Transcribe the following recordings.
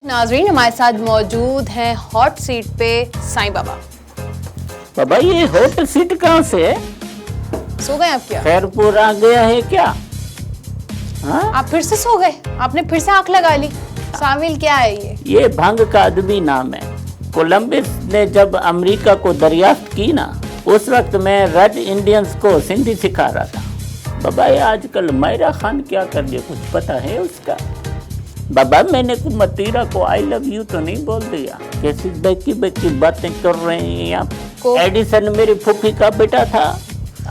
नाजरीन हमारे साथ मौजूद हैं हॉट सीट पे साईं बाबा। बाबा ये हॉट सीट कहाँ से है? सो गए आप क्या? खैरपुर आ गया है क्या? हाँ? आप फिर से सो गए? आपने फिर से आंख लगा ली? शामिल क्या है ये भंग का अदबी नाम है। कोलंबस ने जब अमेरिका को दरियाफ्त की ना, उस वक्त मैं रेड इंडियंस को सिंधी सिखा रहा था। बाबा ये आजकल मायरा खान क्या कर रही है, कुछ पता है उसका? बाबा मैंने को मतीरा को आई लव यू तो नहीं बोल दिया। कैसी बेकी बेकी बातें कर रहे हैं आप। एडिसन मेरी फूफी का बेटा था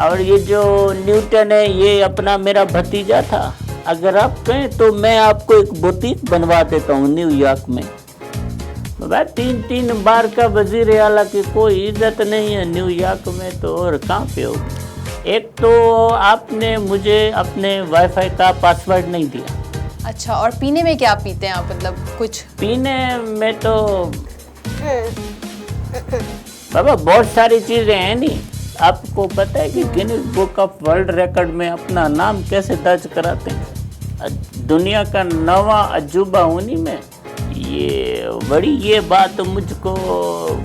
और ये जो न्यूटन है ये अपना मेरा भतीजा था। अगर आप कहें तो मैं आपको एक बुटीक बनवा देता हूँ न्यूयॉर्क में। बाबा 3 बार का वजीर आला की कोई इज्जत नहीं है न्यूयॉर्क में, तो और कहाँ पे होगी। एक तो आपने मुझे अपने वाईफाई का पासवर्ड नहीं दिया। अच्छा, और पीने में क्या पीते हैं आप? मतलब कुछ पीने में तो बाबा बहुत सारी चीजें हैं। नहीं आपको पता है कि Guinness book of world record में अपना नाम कैसे दर्ज कराते हैं? दुनिया का 9वां अजूबा उन्हीं में। ये बात मुझको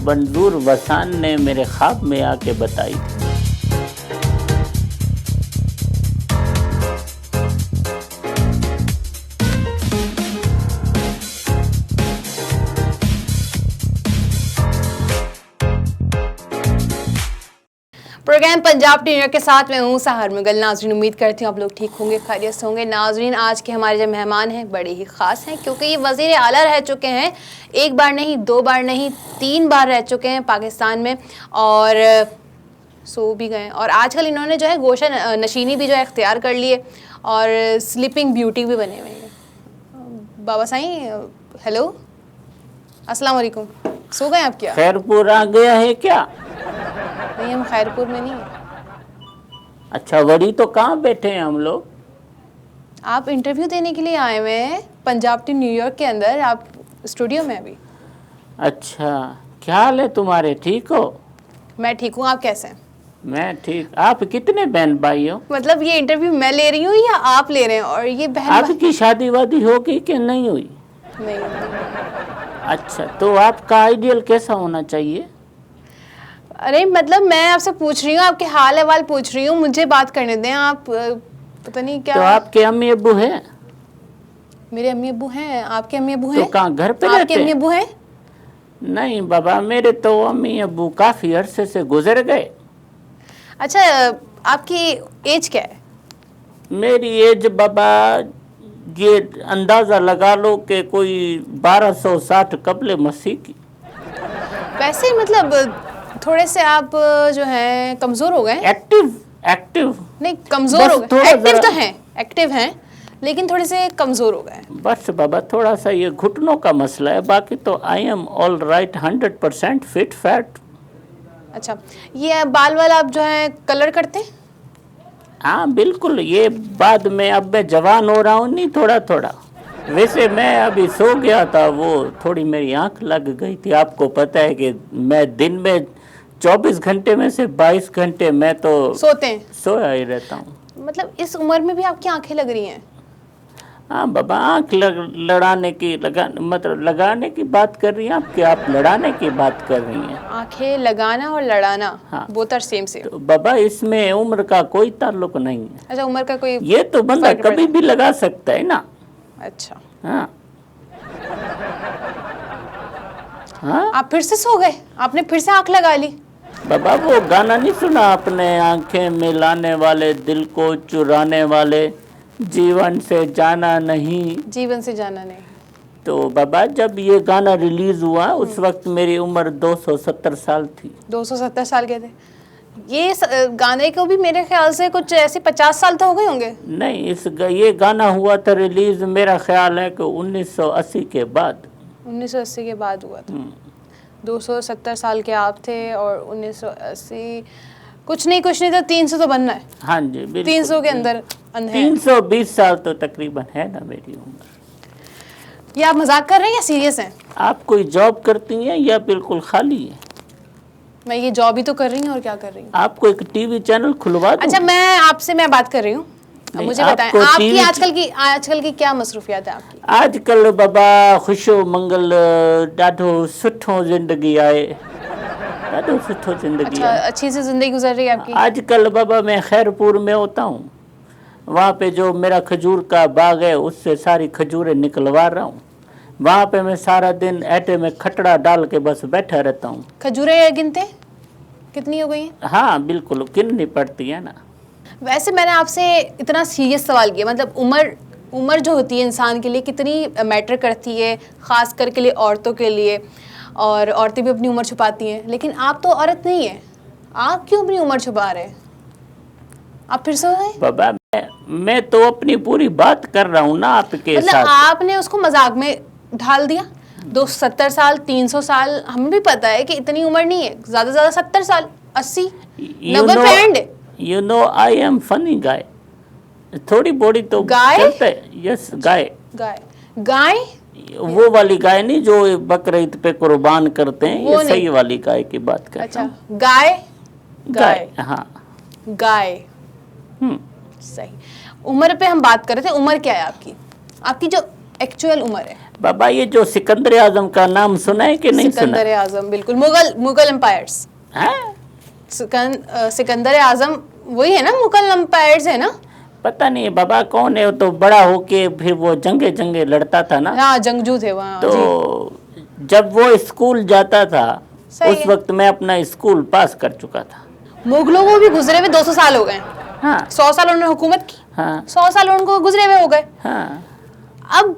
मंजूर वसान ने मेरे ख्वाब में आके बताई थी। प्रोग्राम पंजाब टीवी के साथ मैं हूँ सहर मुगल। नाजरीन उम्मीद करती हूँ आप लोग ठीक होंगे, खैरियत से होंगे। नाजरीन आज के हमारे जो मेहमान हैं बड़े ही ख़ास हैं, क्योंकि ये वज़ीर आला रह चुके हैं। एक बार नहीं, 2 बार नहीं, 3 बार रह चुके हैं पाकिस्तान में और सो भी गए। और आजकल इन्होंने जो है गोशा नशीनी भी जो है इख्तियार कर लिए और स्लीपिंग ब्यूटी भी बने हुए हैं। बाबा साईं हेलो, अस्सलाम वालेकुम। सो गए आप क्या? खैरपुर आ गया है क्या? नहीं, हम खैरपुर में नहीं है। अच्छा वड़ी तो कहाँ बैठे हैं हम लोग? आप इंटरव्यू देने के लिए आए हुए हैं पंजाब टीवी न्यूयॉर्क के अंदर, आप स्टूडियो में अभी। अच्छा क्या हाल है तुम्हारे, ठीक हो? मैं ठीक हूँ, आप कैसे हैं? मैं ठीक। आप कितने बहन भाई हो? मतलब ये इंटरव्यू मैं ले रही हूँ या आप ले रहे हैं? और ये बहन आपकी शादी वादी होगी कि नहीं हुई? नहीं। अच्छा तो आपका आइडियल कैसा होना चाहिए? अरे मतलब मैं आपसे पूछ रही हूँ, आपके हाल अहवाल पूछ रही हूँ, मुझे बात करने दें। आप पता नहीं क्या। तो आपके अम्मी अब्बू हैं? मेरे अम्मी अब्बू हैं। आपके अम्मी अब्बू हैं? तो कहाँ घर पे आपके रहते अम्मी हैं? अब्बू हैं? नहीं बाबा मेरे तो अम्मी अब्बू काफी अरसे से गुजर गए। अच्छा, आपकी एज क्या है? मेरी एज बाबा ये अंदाजा लगा लो कि कोई 1260 कबले मसीह की। वैसे मतलब थोड़े से आप जो हैं कमज़ोर हो गए। एक्टिव नहीं, कमज़ोर हो गए। एक्टिव तो हैं, एक्टिव हैं, लेकिन थोड़े से कमज़ोर हो गए। बस बाबा थोड़ा सा ये घुटनों का मसला है, बाकी तो I am all right 100% fit fat. अच्छा, ये बाल वाल आप जो है कलर करते हैं? हाँ बिल्कुल, ये बाद में अब मैं जवान हो रहा हूँ नहीं थोड़ा थोड़ा। वैसे मैं अभी सो गया था, वो थोड़ी मेरी आंख लग गई थी। आपको पता है कि मैं दिन में 24 घंटे में से 22 घंटे मैं तो सोते हैं? सोया ही रहता हूँ। मतलब इस उम्र में भी आपकी आंखें लग रही हैं? हाँ बाबा आंख लगाने की बात कर रही हैं आप, क्या आप लड़ाने की बात कर रही हैं? आंखें लगाना और लड़ाना हाँ। Both are same same. तो बाबा इसमें उम्र का कोई ताल्लुक नहीं है। अच्छा, उम्र का कोई ये तो बंदा फर्क कभी पड़ता भी लगा सकता है ना। अच्छा हाँ हाँ आप फिर से सो गए? आपने फिर से आंख लगा ली? बाबा वो गाना नहीं सुना आपने, आंखें मिलाने वाले दिल को चुराने वाले, जीवन से जाना नहीं। जीवन से जाना नहीं। तो बाबा जब ये गाना रिलीज हुआ उस वक्त मेरी उम्र 270 साल थी। 270 साल के थे? ये गाने को भी मेरे ख्याल से कुछ ऐसे 50 साल तो हो गए होंगे। नहीं ये गाना हुआ था रिलीज, मेरा ख्याल है कि 1980 के बाद। 1980 के बाद हुआ था। 270 साल के आप थे और 1980 कुछ नहीं तो 300 तो बनना है। हाँ जी बिल्कुल, 300 के अंदर है। 320 साल तो तकरीबन है ना मेरी उम्र। ये आप मजाक कर रहे हैं या सीरियस हैं? आप कोई जॉब करती हैं या बिल्कुल खाली है? मैं ये जॉब ही तो कर रही हूँ, और क्या कर रही हूँ। आपको एक टीवी चैनल खुलवा दूं? अच्छा, मैं बात कर रही हूँ। नहीं, मुझे बताएं आपको आपकी टीवी आजकल की क्या मसरूफियत है आपकी? आजकल बाबा ख़ुशो मंगल ॾाढो सुठो ज़िंदगी आहे, ॾाढो सुठो ज़िंदगी अच्छा, आहे। अच्छी सी जिंदगी गुजर रही है आपकी? आजकल बाबा मैं खैरपुर में होता हूँ, वहाँ पे जो मेरा खजूर का बाग है उससे सारी खजूरें निकलवा रहा हूँ। वहाँ पे मैं सारा दिन ऐटे में खटड़ा डाल के बस बैठा रहता हूँ। खजूरें गिनते कितनी हो गई हैं? हाँ बिल्कुल, गिननी पड़ती है ना। वैसे मैंने आपसे इतना सीरियस सवाल किया, मतलब उम्र जो होती है इंसान के लिए कितनी मैटर करती है, ख़ास कर के लिए औरतों के लिए, और औरतें भी अपनी उम्र छुपाती हैं, लेकिन आप तो औरत नहीं है, आप क्यों अपनी उम्र छुपा रहे हैं? आप फिर से हो गए? बाबा मैं तो अपनी पूरी बात कर रहा हूँ ना आपके मतलब साथ। आपने उसको मजाक में ढाल दिया। 270 साल, 300 साल, हमें भी पता है कि इतनी उम्र नहीं है, ज़्यादा से ज़्यादा 70 साल, 80, 90 पे एंड है। You know I am funny guy. थोड़ी बॉडी तो गाय? चलता है। यस गाय। गाय वो वाली गाय नहीं जो बकरीद पे कुर्बान करते हैं, वो ये नहीं। सही वाली गाय की बात कर रहा अच्छा, हूँ। गाय हाँ। गाय सही। उम्र पे हम बात कर रहे थे, उम्र क्या है आपकी? आपकी जो एक्चुअल उम्र है। बाबा ये जो सिकंदर आजम का नाम सुना है कि नहीं सुना? सिकंदर आजम, बिल्कुल, मुगल एम्पायर्स। हाँ? सिकंदर आजम वही है ना, मुगल एम्पायर्स है ना? पता नहीं बाबा कौन है, वो तो बड़ा होके फिर वो जंगे लड़ता था ना। हाँ, जंगजू थे वहाँ। तो जब वो स्कूल जाता था सही उस है। वक्त मैं अपना स्कूल पास कर चुका था। मुगलों को भी गुजरे हुए 200 साल हो गए। हाँ 100 साल उन्होंने हुकूमत की, हाँ 100 साल उनको गुजरे हुए हो गए, हाँ। अब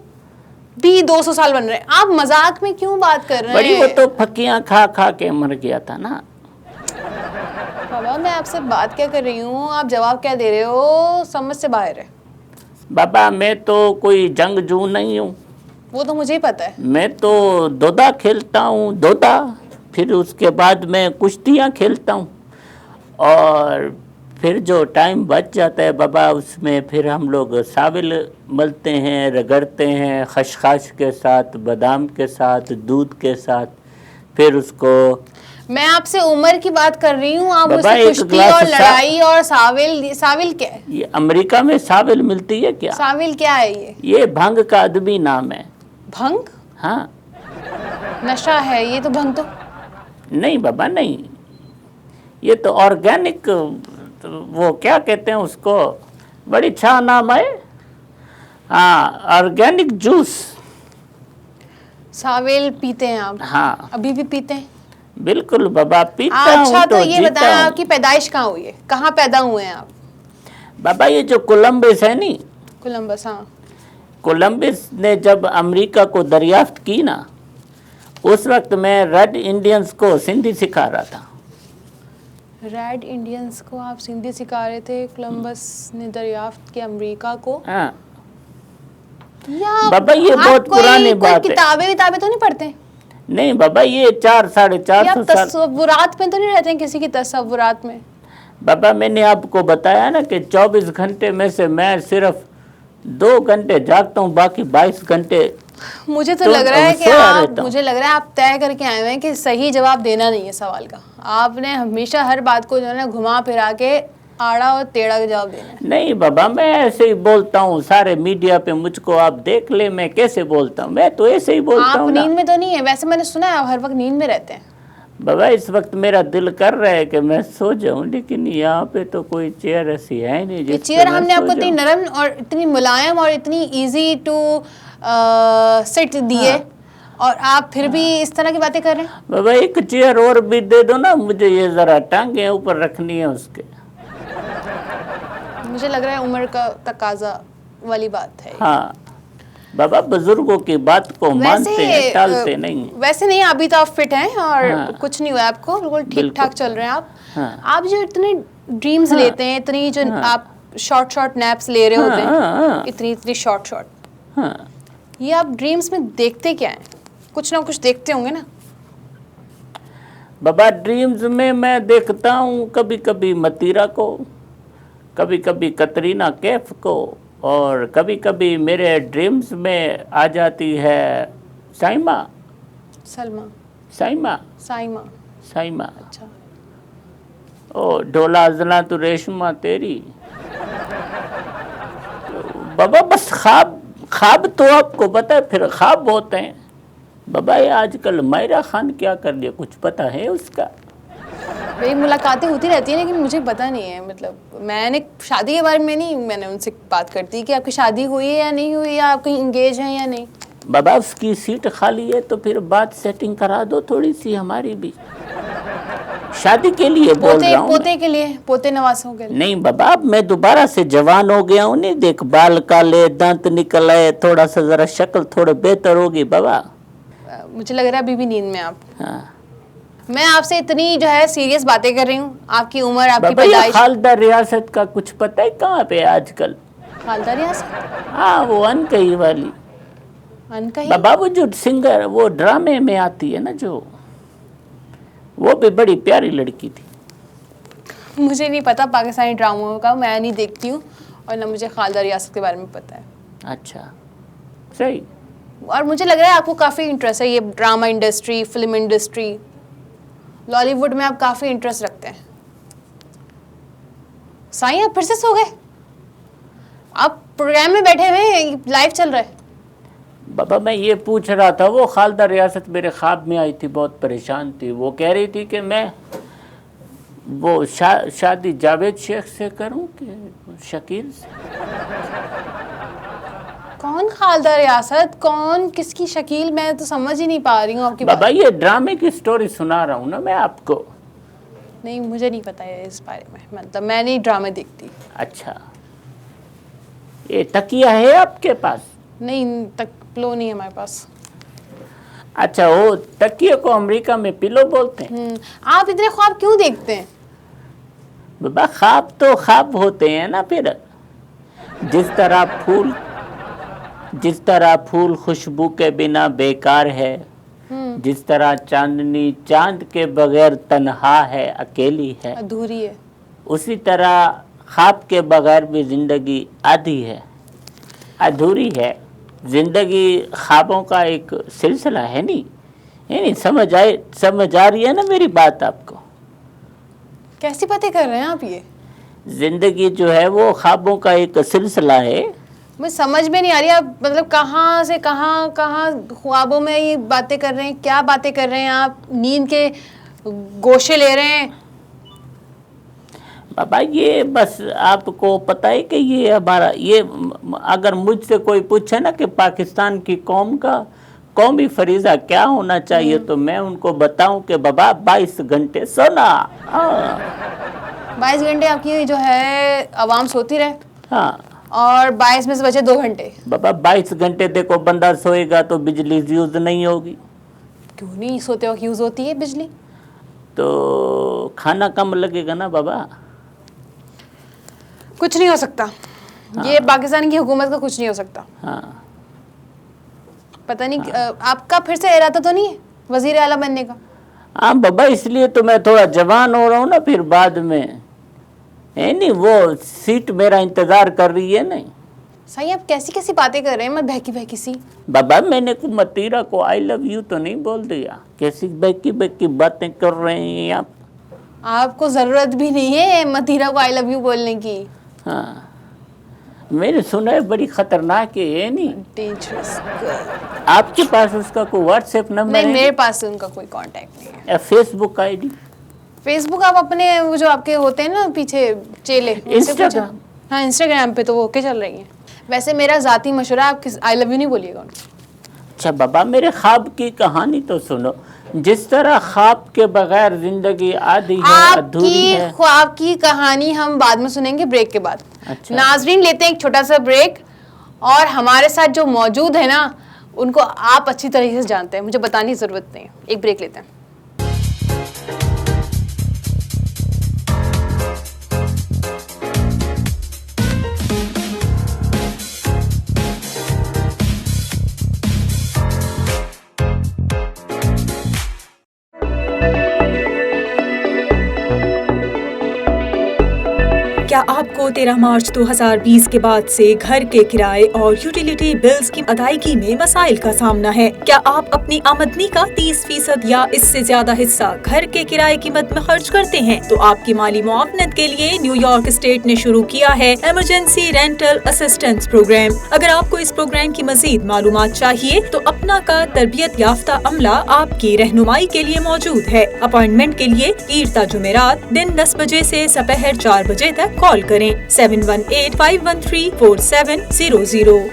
भी 200 साल बन रहे हैं। आप मजाक में क्यों बात कर रहे बड़ी हैं? वो तो फकियां खा खा के मर गया था ना। बाबा मैं आपसे बात क्या कर रही हूँ, आप जवाब क्या दे रहे हो, समझ से बाहर है। बाबा मैं तो कोई जंगजू नहीं हूँ, वो तो मुझे ही पता है। मैं तो दोदा खेलता हूँ, दोदा। फिर उसके बाद मैं कुश्तियाँ खेलता हूँ, और फिर जो टाइम बच जाता है बाबा उसमें फिर हम लोग साविल मलते हैं, रगड़ते हैं खशखाश के साथ, बादाम के साथ, दूध के साथ। फिर उसको मैं आपसे उम्र की बात कर रही हूँ, आप बाबा मुझसे एक कुश्ती ग्लास और लड़ाई और साविल क्या है? ये अमेरिका में साविल मिलती है क्या? साविल क्या है ये? ये भंग का अदबी नाम है। भंग? हाँ नशा है ये तो, भंग तो। नहीं बाबा नहीं, ये तो ऑर्गेनिक, वो क्या कहते हैं उसको, बड़ी अच्छा नाम है। हाँ ऑर्गेनिक जूस। साविल पीते हैं आप? हाँ अभी भी पीते हैं? बिल्कुल बाबा पीता अच्छा हूँ तो ये जीता बताएं, हूँ। आपकी पैदाइश कहाँ हुई है, कहाँ पैदा हुए हैं आप? बाबा ये जो कोलंबस है नी, कोलंबस, हाँ। कोलंबस ने जब अमेरिका को दरियाफ्त की ना, उस वक्त मैं रेड इंडियंस को सिंधी सिखा रहा था। रेड इंडियंस को आप सिंधी सिखा रहे थे? कोलंबस ने दरियाफ्त किया अमेरिका को? हाँ या बाबा ये आप बहुत पुरानी बात है। किताबें तो नहीं पढ़ते? नहीं बाबा ये 400-450 या साल। तस्वुरात में तो नहीं रहते हैं, किसी की तस्वुरात में? बाबा मैंने आपको बताया ना कि 24 घंटे में से मैं सिर्फ 2 घंटे जागता हूँ, बाकी 22 घंटे मुझे तो तो लग रहा है कि सोया रहता हूँ। मुझे लग रहा है आप तय करके आए हुए हैं कि सही जवाब देना नहीं है सवाल का। आपने हमेशा हर बात को जो है ना घुमा फिरा के आड़ा और टेढ़ा का जवाब देना है। नहीं बाबा मैं ऐसे ही बोलता हूँ, सारे मीडिया पे मुझको आप देख ले मैं कैसे बोलता हूँ, मैं तो ऐसे ही बोलता आप हूँ ना। नींद में तो नहीं है? वैसे मैंने सुना है आप हर वक्त नींद में रहते हैं। बाबा इस वक्त मेरा दिल कर रहा है कि मैं सो जाऊं, लेकिन यहाँ पे तो कोई चेयर ऐसी है नहीं ये जिस पे चेयर मैं हमने सो आपको इतनी जाऊं। नरम और इतनी मुलायम और इतनी इजी टू सिट दी है, और आप फिर भी इस तरह की बातें कर रहे हैं। बाबा एक चेयर और भी दे दो ना मुझे, ये जरा टांगे ऊपर रखनी है उसके। मुझे लग रहा है उम्र का तकाजा वाली बात है। हाँ बाबा बुजुर्गों की बात को मानते हैं, टालते नहीं। वैसे नहीं, अभी तो आप फिट हैं और हाँ। कुछ नहीं हुआ है आपको, बिल्कुल ठीक बिल्कुल। ठाक चल रहे हैं आप। हाँ। आप जो इतने ड्रीम्स हाँ। लेते हैं, इतनी जो हाँ। आप शॉर्ट नैप्स ले रहे होते हाँ, हैं, हाँ। इतनी शॉर्ट, हाँ ये आप ड्रीम्स में देखते क्या हैं? कुछ ना कुछ देखते होंगे ना? बाबा ड्रीम्स में मैं देखता हूँ कभी कभी मतीरा को, कभी कभी कतरीना कैफ को, और कभी कभी मेरे ड्रीम्स में आ जाती है साइमा। सलमा, साइमा साइमा। साइमा अच्छा, ओ ढोला अजना तू रेशमा तेरी। बाबा बस ख्वाब ख्वाब तो आपको पता है, फिर ख्वाब होते हैं। बाबा ये आजकल मायरा खान क्या कर लिया, कुछ पता है उसका? मेरी मुलाकातें होती रहती हैं लेकिन मुझे पता नहीं है, मतलब मैंने शादी के बारे में नहीं मैंने उनसे बात करती कि आपकी शादी हुई है या नहीं हुई, या आप कहीं इंगेज हैं या नहीं। बाबा उसकी सीट खाली है तो फिर बात सेटिंग करा दो थोड़ी सी हमारी भी, शादी के लिए बोल रहा हूँ। पोते के लिए, पोते नवासों के लिए। नहीं बाबा अब मैं दोबारा से जवान हो गया हूँ, नहीं देख बाल काले दांत निकल आए, थोड़ा सा जरा शक्ल थोड़ा बेहतर होगी बाबा। मुझे लग रहा है अभी भी नींद में आप। हाँ मैं आपसे इतनी जो है सीरियस बातें कर रही हूँ, आपकी उम्र, आपकी बाबा ये पैदाइश। खालदा रियासत का कुछ पता है कहाँ पे आजकल? खालदा रियासत? हाँ वो अनकही वाली अनकही? बाबा, वो जो सिंगर वो ड्रामे में आती है ना जो, वो भी बड़ी प्यारी लड़की थी। मुझे नहीं पता पाकिस्तानी ड्रामों का, मैं नहीं देखती हूँ, और ना मुझे खालदा रियासत के बारे में पता है। अच्छा सही। और मुझे लग रहा है आपको काफ़ी इंटरेस्ट है ये drama industry, film industry, Lollywood में आप काफ़ी इंटरेस्ट रखते हैं। साईं आप फिर से सो गए? आप प्रोग्राम में बैठे हुए, लाइव चल रहा है। बाबा मैं ये पूछ रहा था, वो खालदा रियासत मेरे ख्वाब में आई थी, बहुत परेशान थी, वो कह रही थी कि मैं वो शादी जावेद शेख से करूं कि शकील से। कौन खालदा रियासत, कौन किसकी शकील, मैं तो समझ ही नहीं पा रही हूँ आपकी बाबा बात। ये ड्रामे की स्टोरी सुना रहा हूँ ना मैं आपको। नहीं मुझे नहीं पता है इस बारे में, मतलब मैं नहीं ड्रामे देखती। अच्छा ये तकिया है आपके पास? नहीं तक पिलो नहीं है हमारे पास। अच्छा वो तकिए को अमेरिका में पिलो बोलते हैं। आप इतने ख्वाब क्यों देखते हैं? बाबा ख्वाब तो ख्वाब होते हैं ना, फिर जिस तरह फूल खुशबू के बिना बेकार है, जिस तरह चांदनी चांद के बगैर तन्हा है, अकेली है, अधूरी है, उसी तरह ख्वाब के बगैर भी जिंदगी आधी है, अधूरी है। जिंदगी ख्वाबों का एक सिलसिला है नहीं समझ आ रही है ना मेरी बात आपको? कैसी बातें कर रहे हैं आप ये? जिंदगी जो है वो ख्वाबों का एक सिलसिला है। मुझे समझ में नहीं आ रही, आप मतलब कहाँ से कहाँ कहाँ ख्वाबों में ये बातें कर रहे हैं, क्या बातें कर रहे हैं आप? नींद के गोशे ले रहे हैं? बाबा ये बस आपको पता है कि ये हमारा ये, अगर मुझसे कोई पूछे ना कि पाकिस्तान की कौम का कौमी फरीज़ा क्या होना चाहिए, तो मैं उनको बताऊं कि बाबा 22 घंटे सोना। 22 घंटे आपकी जो है आवाम सोती रहे। हाँ और 22 में से बचे 2 घंटे। बाबा 22 घंटे देखो बंदा सोएगा तो बिजली यूज नहीं होगी। क्यों नहीं, सोते वक्त यूज होती है बिजली। तो खाना कम लगेगा ना बाबा। कुछ नहीं हो सकता। ये पाकिस्तान की हुकूमत का कुछ नहीं हो सकता। हाँ पता नहीं आपका फिर से इरादा तो नहीं है वजीर आला बनने का? हाँ बाबा इसलिए तो मैं थोड़ा जवान हो रहा हूँ ना, फिर बाद में है नहीं वो सीट मेरा इंतजार कर रही है नहीं। सही, आप कैसी कैसी बातें कर रहे हैं, मैं बहकी बहकी सी। बाबा मैंने को मतीरा को आई लव यू तो नहीं बोल दिया, कैसी बहकी बहकी बातें कर रहे हैं आप? आपको जरूरत भी नहीं है मतीरा को आई लव यू बोलने की। हाँ मैंने सुना है बड़ी खतरनाक है नहीं? डेंजरस। आपके पास उसका कोई व्हाट्सएप नंबर नहीं, है? मेरे पास उनका कोई कांटेक्ट नहीं है। या फेसबुक आईडी? फेसबुक आप अपने वो जो आपके होते हैं ना पीछे चेले, उनसे पूछो। इंस्टाग्राम? हाँ इंस्टाग्राम पे तो वो ओके चल रही हैं। वैसे मेरा जाती मशवरा, आप आई लव यू नहीं बोलिएगा उनको। अच्छा बाबा मेरे ख्वाब की कहानी तो सुनो। जिस तरह ख्वाब के बगैर जिंदगी आधी है, अधूरी आपकी है। ख्वाब की कहानी हम बाद में सुनेंगे, ब्रेक के बाद। अच्छा। नाजरीन लेते हैं एक छोटा सा ब्रेक, और हमारे साथ जो मौजूद है ना उनको आप अच्छी तरीके से जानते हैं, मुझे बताने की जरूरत नहीं है। एक ब्रेक लेते हैं। क्या आपको 13 मार्च 2020 के बाद से घर के किराए और यूटिलिटी बिल्स की अदायगी में मसाइल का सामना है? क्या आप अपनी आमदनी का 30% या इससे ज्यादा हिस्सा घर के किराए की मद में खर्च करते हैं? तो आपकी माली मुआवनत के लिए न्यूयॉर्क स्टेट ने शुरू किया है इमरजेंसी रेंटल असिस्टेंस प्रोग्राम। अगर आपको इस प्रोग्राम की मजीद मालूमात चाहिए तो अपना का तरबियत याफ्ता अमला आपकी रहनुमाई के लिए मौजूद है। अपॉइंटमेंट के लिए ईद जुमेरात दिन 10 बजे से दोपहर 4 बजे तक कॉल करें 7185134700।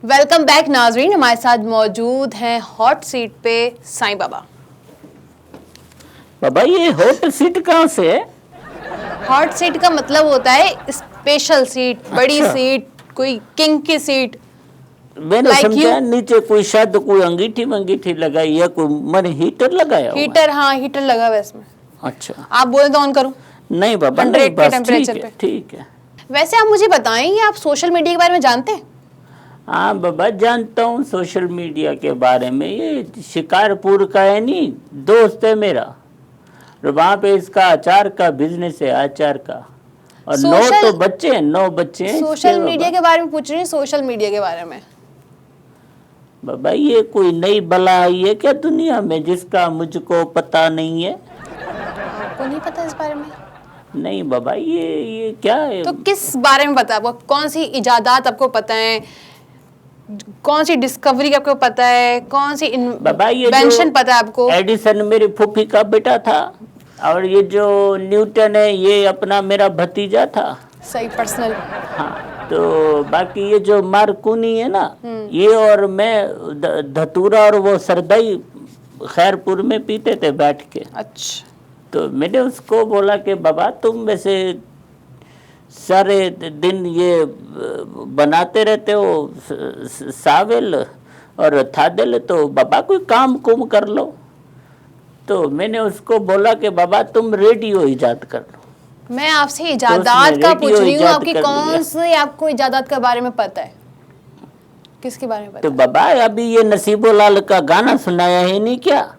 वेलकम बैक नाजरीन, हमारे साथ मौजूद हैं हॉट सीट पे साईं बाबा। बाबा ये हॉट सीट कहाँ से है? हॉट सीट का मतलब होता है स्पेशल सीट, बड़ी अच्छा। सीट, कोई किंग की सीट। मैंने Like समझा you? नीचे कोई शायद कोई अंगीठी लगाई या कोई मन हीटर लगाया हुआ है। हीटर, हाँ हीटर लगा हुआ है इसमें। अच्छा आप बोले तो ऑन करूं? नहीं बाबा 100 नहीं, के बस टेम्परेचर ठीक है, पे। ठीक है। वैसे आप मुझे बताएं, आप सोशल मीडिया के बारे में जानते हैं? हाँ बाबा जानता हूँ सोशल मीडिया के बारे में। ये शिकारपुर का है नहीं, दोस्त है मेरा, और वहाँ पे इसका अचार का बिजनेस है, अचार का। और 9 सोशल- बच्चे हैं, 9 बच्चे हैं। सोशल इसके मीडिया बाबा। के बारे में पूछ रही हूँ, सोशल मीडिया के बारे में। बाबा ये कोई नई बला आई है क्या दुनिया में जिसका मुझको पता नहीं है? आपको नहीं पता इस बारे में? नहीं बाबा ये क्या है? तो किस बारे में पता है आपको? कौन सी इजादात आपको पता है? कौन सी डिस्कवरी आपको पता है? कौन सी बाबा ये इन्वेंशन पता है आपको? एडिसन मेरी फूफी का बेटा था, और ये जो न्यूटन है ये अपना मेरा भतीजा था। सही, पर्सनल। हाँ, तो बाकी ये जो मार्कोनी है ना, ये और मैं धतूरा और वो सरदई खैरपुर में पीते थे बैठ के। अच्छा। तो मैंने उसको बोला कि बाबा तुम वैसे सारे दिन ये बनाते रहते हो सावेल और थादेल, तो बाबा कोई काम कुम कर लो। तो मैंने उसको बोला कि बाबा तुम रेडियो इजाद कर लो। मैं आपसे इजादात उसने का रेडियो पूछ रही हूँ, इजाद आपकी कर कौन लिया। से आपको इजादात के बारे में पता है? किसके बारे में पता तो बाबा अभी ये नसीबोलाल का गाना सुनाया है नहीं क्या?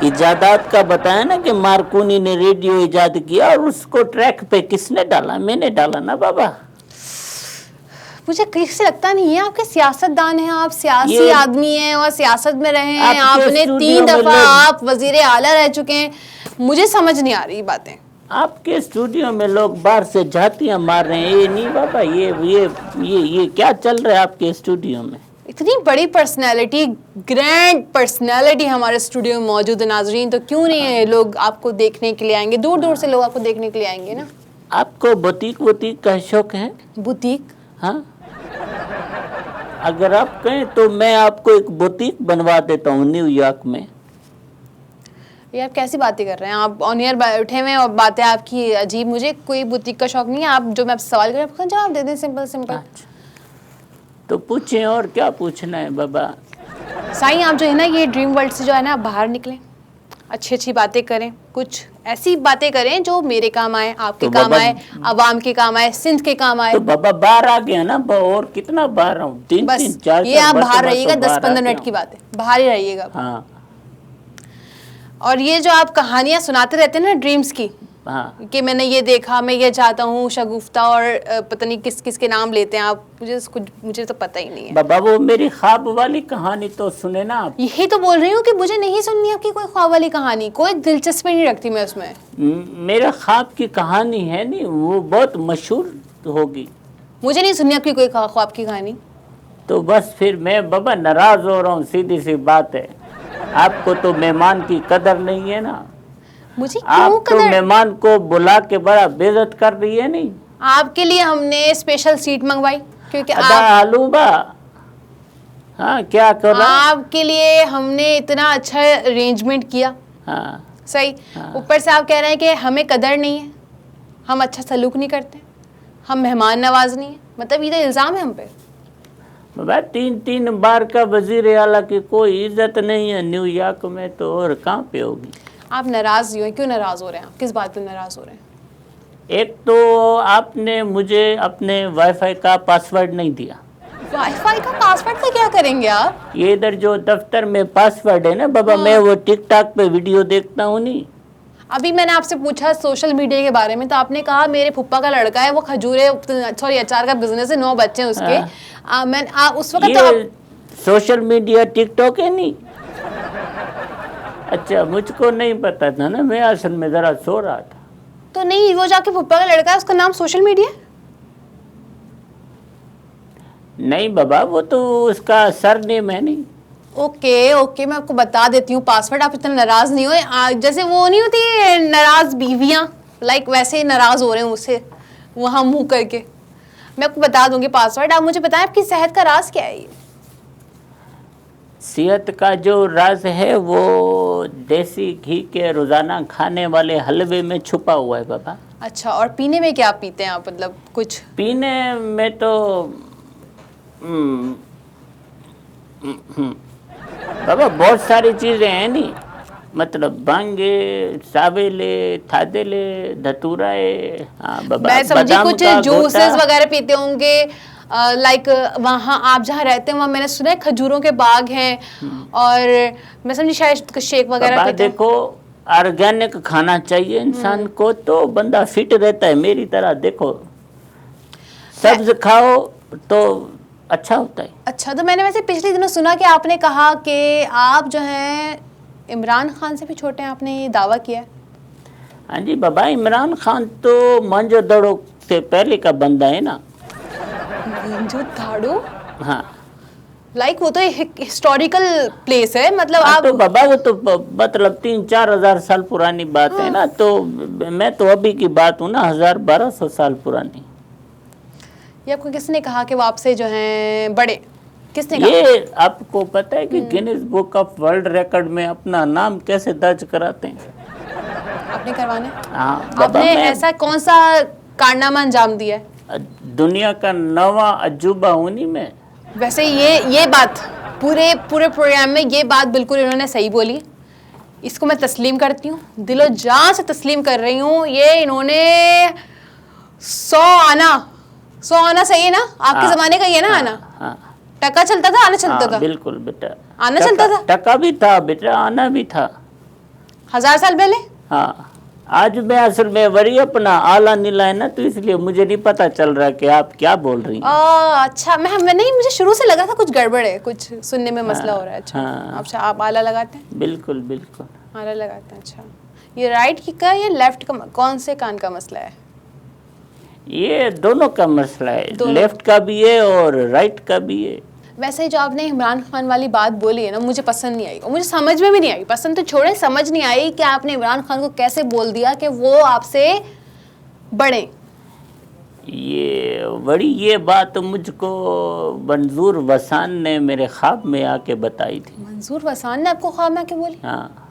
इजादात का बताया ना कि मार्कोनी ने रेडियो इजाद किया, और उसको ट्रैक पे किसने डाला? मैंने डाला ना बाबा। मुझे किसी लगता नहीं है आपके सियासतदान हैं, आप सियासी ये- आदमी हैं और सियासत में रहे हैं। आपके आपने स्टूडियो 3 में दफा लोग- आप वजीर आला रह चुके हैं। मुझे समझ नहीं आ रही बातें। आपके स्टूडियो में लोग बाहर से झातियां मार रहे हैं। ये नहीं बाबा, ये क्या चल रहा है आपके स्टूडियो में? इतनी बड़ी पर्सनैलिटी, ग्रैंड पर्सनैलिटी हमारे स्टूडियो में मौजूद है नाजरीन, तो क्यों नहीं है लोग आपको देखने के लिए आएंगे? दूर दूर से लोग आपको देखने के लिए आएंगे ना। आपको बुटीक का शौक है? बुटीक? हाँ, अगर आप कहें तो मैं आपको एक बुटीक बनवा देता हूँ न्यूयॉर्क में। ये आप कैसी बातें कर रहे हैं? आप ऑन एयर उठे हुए हैं और बातें आपकी अजीब। मुझे कोई बुटीक का शौक नहीं है। आप जो मैं आपसे सवाल कर रहा हूँ जवाब दे दें, सिंपल सिंपल। तो पूछें, और क्या पूछना है बाबा? साईं आप जो है ना, ये ड्रीम वर्ल्ड से जो है ना, आप बाहर निकलें, अच्छी अच्छी बातें करें, कुछ ऐसी बातें करें जो मेरे काम आए, आपके तो काम बाबा- आए, अवाम के काम आए, सिंध के काम आए। तो बाबा बाहर आ गया ना, और कितना बाहर रहूं? 3 बस 3 4 ये आप बाहर तो रहिएगा, बाहर 10-15 आ मिनट गया की हूं। बात है, बाहर ही रहिएगा। हाँ और ये जो आप कहानियां सुनाते रहते हैं ना ड्रीम्स की, हाँ, कि मैंने ये देखा, मैं ये चाहता हूँ, शगुफ्ता और पता नहीं किस किस के नाम लेते हैं आप, मुझे तो पता ही नहीं है। बाबा वो मेरी ख्वाब वाली कहानी तो सुने ना आप। यही तो बोल रही हूँ कि मुझे नहीं सुननी आपकी कोई ख्वाब वाली कहानी, कोई दिलचस्पी नहीं रखती मैं उसमें। मेरा ख्वाब की कहानी है नहीं, वो बहुत मशहूर होगी। मुझे नहीं सुननी आपकी कोई ख्वाब की कहानी। तो बस फिर मैं बाबा नाराज हो रहा हूँ, सीधी सी बात है। आपको तो मेहमान की कदर नहीं है ना। मुझे आप क्यों तो कदर? मेहमान को बुला के बड़ा बेइज्जत कर रही है नहीं। आपके लिए हमने स्पेशल सीट मंगवाई क्योंकि अदा आप, आलूबा, हाँ क्या कर रहा? आपके लिए हमने इतना अच्छा अरेंजमेंट किया। हाँ सही। ऊपर से आप कह रहे हैं कि हमें कदर नहीं है, हम अच्छा सलूक नहीं करते, हम मेहमान नवाज नहीं है। मतलब ये तो इल्ज़ाम है हम पे। बाबा 3 बार का वजीर आला की कोई इज्जत नहीं है न्यूयॉर्क में, तो और कहाँ पे होगी? आप नाराज़ क्यों हैं? क्यों नाराज़ हो रहे हैं? आप किस बात पे नाराज़ हो रहे हैं? एक तो आपने मुझे अपने वाईफाई का पासवर्ड नहीं दिया। वाईफाई का पासवर्ड का क्या करेंगे आप? ये इधर जो दफ्तर में पासवर्ड है ना बाबा, मैं वो टिकटॉक पे वीडियो देखता हूँ नहीं। अभी मैंने आपसे पूछा सोशल मीडिया के बारे में, तो आपने कहा मेरे फुप्पा का लड़का है, वो खजूरे सॉरी अचार का बिजनेस है, 9 बच्चे हैं उसके। उस वक्त तो ये सोशल मीडिया टिकटॉक है नहीं। अच्छा, मुझको नहीं पता था ना, मैं असल में जरा सो रहा था। तो नहीं, वो जाके फुप्पा का लड़का है, उसका नाम सोशल मीडिया है? नहीं बाबा, वो तो उसका सरनेम है नहीं। ओके ओके, मैं आपको बता देती हूँ पासवर्ड, आप इतना नाराज नहीं हो। जैसे वो नहीं होती नाराज बीवियां, लाइक वैसे ही नाराज हो रहे हैं मुझसे वहां मुंह करके। मैं आपको बता दूंगी पासवर्ड, आप मुझे बताएं आपकी सेहत का राज क्या है? ये सेहत का जो राज है वो देसी घी के रोजाना खाने वाले हलवे में छुपा हुआ है बाबा। अच्छा, और पीने में क्या पीते हैं आप, मतलब कुछ? पीने में तो बाबा बहुत सारी चीजें हैं नहीं, मतलब भांगे, सावेले, थादेले, धतूराए। हाँ बाबा, मैं समझी बादाम कुछ का जूसेस गोटा। वगैरह पीते होंगे, लाइक वहाँ आप जहाँ रहते हैं वहाँ मैंने सुना है खजूरों के बाग हैं, और मैं समझी शायद शेक वगैरह बाबा पीते हैं। देखो, ऑर्गेनिक खाना चाहिए इंसान को, तो बंदा फिट रहता है मेरी तरह। देखो, सब्ज खाओ तो अच्छा होता है। अच्छा, तो मैंने वैसे पिछले दिनों सुना कि आपने कहा कि आप जो हैं इमरान खान से भी छोटे हैं, आपने ये दावा किया है। हाँ जी बाबा, इमरान खान तो मंजो दड़ो से पहले का बंदा है ना। जो धाड़ू, हाँ लाइक वो तो हिस्टोरिकल प्लेस है, मतलब हाँ, आप तो बाबा वो तो मतलब 3-4 हजार साल पुरानी बात है ना। तो मैं तो अभी की बात हूँ ना, 1000-1200 साल पुरानी। ये आपको किसने कहा कि वो आपसे जो हैं बड़े? किसने कहा? ये आपको पता है कि Guinness book of world record में अपना नाम कैसे दर्ज कराते हैं? आपने करवाने? हाँ बाबा, आपने मैं ऐसा कौन सा कारनामा अंजाम दिया है? दुनिया का 9वां अजूबा हूँ नहीं मैं। वैसे ये बात पूरे प्रोग्राम में ये बात बिल्कुल इन्होंने सही बोली, इसको मैं तस्लीम करती हूँ, दिलो जान से तस्लीम कर रही हूँ। ये इन्होंने 100 आना सही है ना? आपके हाँ, जमाने का ये ना आना? हाँ टका चलता था, आना चलता हाँ, था? बिल्कुल बेटा। आना चलता था? टका भी था बेटा, आना भी था। 1000 साल पहले? हाँ, आज मैं असल में वही अपना आला नीला है ना, तो इसलिए मुझे नहीं पता चल रहा कि आप क्या बोल रही हैं। अच्छा, मैं नहीं, मुझे शुरू से लगा था कुछ गड़बड़ है, कुछ सुनने में मसला हो रहा है। अच्छा हाँ। अच्छा, आप आला लगाते हैं? बिल्कुल बिल्कुल। आला लगाते हैं। अच्छा, ये राइट की का या लेफ्ट का, कौन से कान का मसला है? ये दोनों का मसला है, दोनों। लेफ्ट का भी है और राइट का भी है। वैसे जो आपने इमरान खान वाली बात बोली है ना, मुझे पसंद नहीं आई, और मुझे समझ में भी नहीं आई। पसंद तो छोड़े, समझ नहीं आई कि आपने इमरान खान को कैसे बोल दिया कि वो आपसे बड़े। ये बात मुझको मंजूर वसान ने मेरे ख्वाब में आके बताई थी। मंजूर वसान ने आपको ख्वाब में आके बोली? हाँ।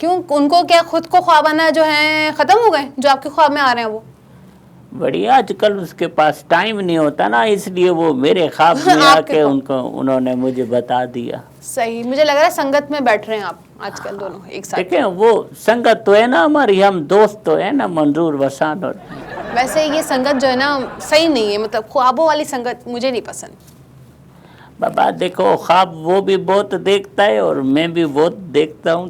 क्यों, उनको क्या खुद को ख्वाब आना जो है खत्म हो गए, जो आपके ख्वाब में आ रहे हैं वो? बढ़िया, आजकल उसके पास टाइम नहीं होता ना, इसलिए वो मेरे ख्वाब में आके उन्होंने मुझे बता दिया। सही, मुझे लग रहा है संगत में बैठ रहे हैं आप आजकल दोनों एक साथ। देखें, वो संगत तो है ना हमारी, हम दोस्त तो है ना, मंजूर वसान। और वैसे ये संगत जो है ना सही नहीं है, मतलब ख्वाबों वाली संगत मुझे नहीं पसंद। बाबा देखो, ख्वाब वो भी बहुत देखता है और मैं भी बहुत देखता हूँ,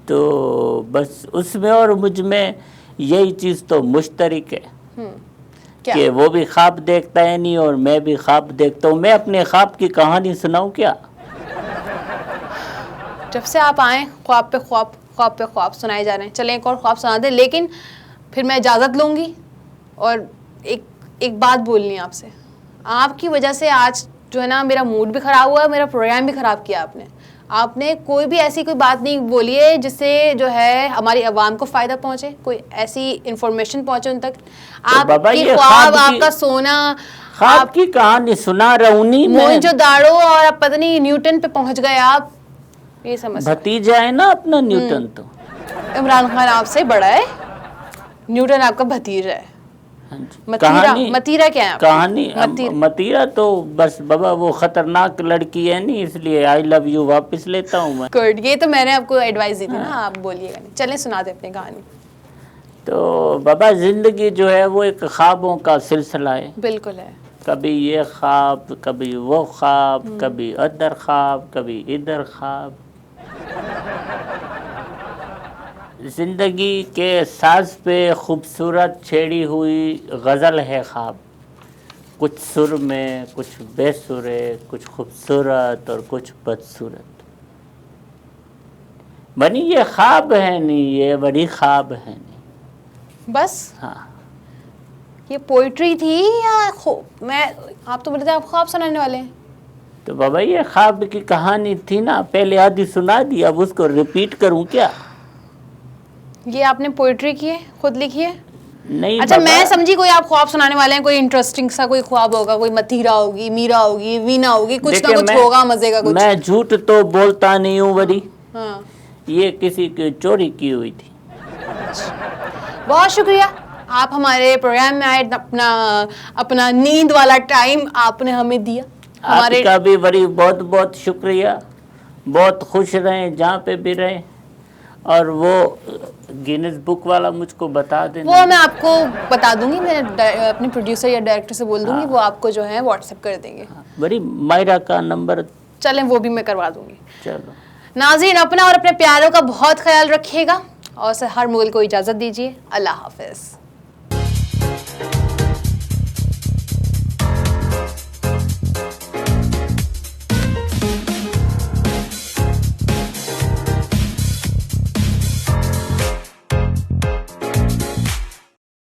तो बस उसमें और मुझ में यही चीज़ तो मुश्तरक है क्या? कि वो भी ख्वाब देखता है नहीं और मैं भी ख्वाब देखता हूँ। मैं अपने ख्वाब की कहानी सुनाऊँ क्या? जब से आप आए ख्वाब पे ख्वाब सुनाए जा रहे हैं। चलें एक और ख्वाब सुना दें, लेकिन फिर मैं इजाज़त लूँगी और एक बात बोलनी है आपसे। आपकी वजह से आज जो है ना मेरा मूड भी ख़राब हुआ है, मेरा प्रोग्राम भी ख़राब किया आपने कोई भी ऐसी कोई बात नहीं बोली है जिससे जो है हमारी आवाम को फ़ायदा पहुँचे, कोई ऐसी इंफॉर्मेशन पहुँचे उन तक। आपकी ख्वाब, आपका सोना, ख्वाब की कहानी सुना रहूनी मैं। मोहनजोदाड़ो और अब पता नहीं न्यूटन पे पहुँच गए आप, ये समझ। भतीजा है ना अपना न्यूटन। तो इमरान खान आपसे बड़ा है, न्यूटन आपका भतीजा है। मतीरा क्या है? कहानी मतीरा तो बस बाबा वो खतरनाक लड़की है नहीं, इसलिए आई लव यू वापस लेता हूँ मैं। गुड, ये तो मैंने आपको एडवाइस दी थी ना, आप बोलिएगा नहीं। चलें सुना दे अपनी कहानी। तो बाबा ज़िंदगी जो है वो एक ख्वाबों का सिलसिला है। बिल्कुल है। कभी ये ख्वाब, कभी वो ख्वाब, कभी अदर ख्वाब, कभी इधर ख्वाब। ज़िंदगी के साज पे खूबसूरत छेड़ी हुई गज़ल है ख्वाब, कुछ सुर में, कुछ बेसुरे, कुछ खूबसूरत और कुछ बदसूरत। बनी ये ख्वाब है नहीं, ये बड़ी ख्वाब है नहीं। बस हाँ, ये पोइट्री थी या मैं, आप तो बोलते आप ख्वाब सुनाने वाले हैं। तो बाबा ये ख्वाब की कहानी थी ना, पहले आधी सुना दी, अब उसको रिपीट करूं क्या? ये आपने पोइट्री की है, खुद लिखी है? नहीं अच्छा, बाबा, मैं समझी कोई आप ख्वाब सुनाने वाले हैं, कोई इंटरेस्टिंग सा कोई ख्वाब होगा, कोई मतीरा होगी, मीरा होगी, वीना होगी, कुछ ना देखिए, कुछ होगा मजे का कुछ। मैं झूठ तो बोलता नहीं हूँ बड़ी, हाँ, ये किसी की चोरी की हुई थी। बहुत शुक्रिया, आप हमारे प्रोग्राम में आए, अपना अपना नींद वाला टाइम आपने हमें दिया। हमारे आपका भी बड़ी बहुत बहुत शुक्रिया। बहुत खुश रहें जहाँ पे भी रहें, और वो गिनीज बुक वाला मुझको बता देना। वो मैं आपको बता दूंगी, मैं अपने प्रोड्यूसर या डायरेक्टर से बोल दूंगी, वो आपको जो है व्हाट्सएप कर देंगे। बड़ी मायरा का नंबर। चलें, वो भी मैं करवा दूंगी। चलो नाज़रीन, अपना और अपने प्यारों का बहुत ख्याल रखिएगा और हर मुगल को इजाज़त दीजिए। अल्लाह हाफ़िज़।